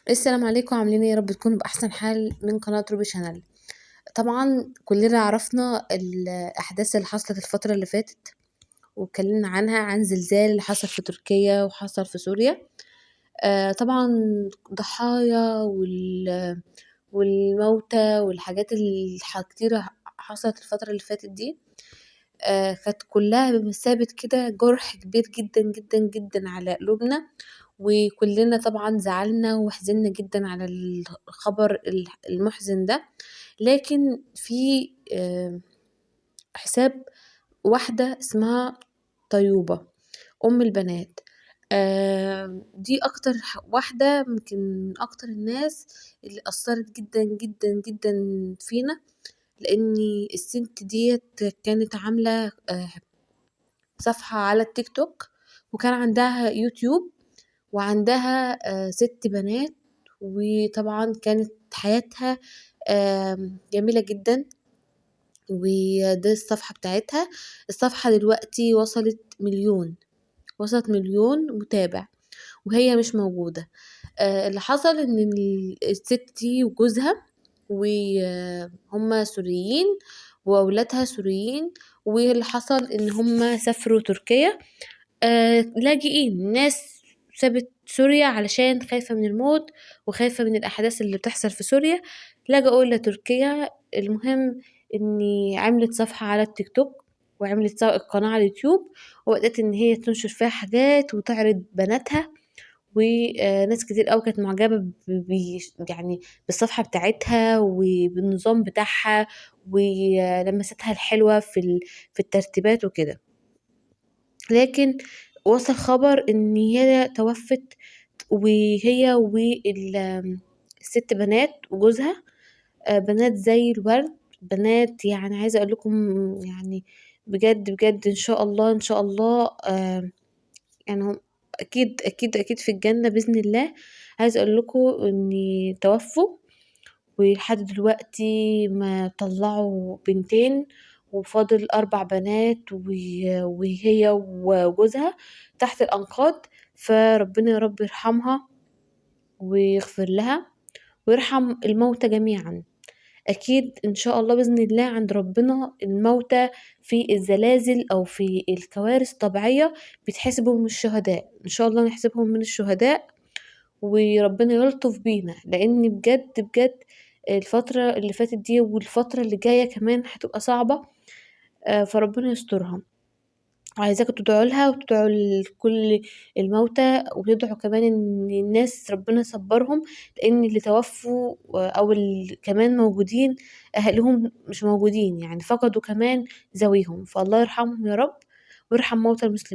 السلام عليكم، عاملين ايه؟ يا رب تكونوا بأحسن حال من قناة روبي شانل. طبعا كلنا عرفنا الأحداث اللي حصلت الفترة اللي فاتت، واتكلمنا عنها عن زلزال اللي حصل في تركيا وحصل في سوريا. طبعا ضحايا والموتى والحاجات كتيرة حصلت الفترة اللي فاتت دي. كانت كلها بمثابة كده جرح كبير جدا جدا جدا على قلوبنا، وكلنا طبعا زعلنا وحزننا جدا على الخبر المحزن ده. لكن في حساب واحدة اسمها طيوبة، أم البنات. دي أكتر واحدة يمكن من أكتر الناس اللي أثرت جدا جدا جدا فينا، لأن الست ديت كانت عاملة صفحة على التيك توك، وكان عندها يوتيوب، وعندها 6 بنات. وطبعا كانت حياتها جميلة جدا. وده الصفحة بتاعتها. الصفحة دلوقتي وصلت مليون متابع، وهي مش موجودة. اللي حصل ان الست دي وجوزها وهم سوريين، واولادها سوريين. واللي حصل ان هم سافروا تركيا، لاجئين. ناس سابت سوريا علشان خايفة من الموت وخايفة من الأحداث اللي بتحصل في سوريا، لجأوا إلى تركيا. المهم إني عملت صفحة على التيك توك، وعملت قناة على اليوتيوب، وبدأت إن هي تنشر فيها حاجات وتعرض بناتها. وناس كتير أوي كانت معجبة يعني بالصفحة بتاعتها وبالنظام بتاعها ولمستها الحلوة في الترتيبات وكده. لكن وصل خبر ان هي توفت، وهي الست بنات وجوزها. بنات زي الورد، بنات يعني عايزة اقول لكم، يعني بجد بجد ان شاء الله ان شاء الله يعني هم اكيد اكيد اكيد في الجنة بإذن الله. عايزة اقول لكم ان توفوا، ولحد دلوقتي ما طلعوا بنتين، وفاضل 4 بنات وهي وجوزها تحت الأنقاض. فربنا يا رب يرحمها ويغفر لها ويرحم الموتى جميعا. أكيد إن شاء الله بإذن الله عند ربنا الموتى في الزلازل أو في الكوارث الطبيعية بيتحسبوا من الشهداء. إن شاء الله نحسبهم من الشهداء، وربنا يلطف بينا، لان بجد بجد الفترة اللي فاتت دي والفترة اللي جاية كمان هتبقى صعبة. فربنا يسترها. وعايزاكم تدعوا لها وتدعوا لكل الموتى، وتدعوا كمان ان الناس ربنا يصبرهم، لان اللي توفوا او اللي كمان موجودين اهلهم مش موجودين، يعني فقدوا كمان ذويهم. فالله يرحمهم يا رب، ويرحم موتى المسلمين.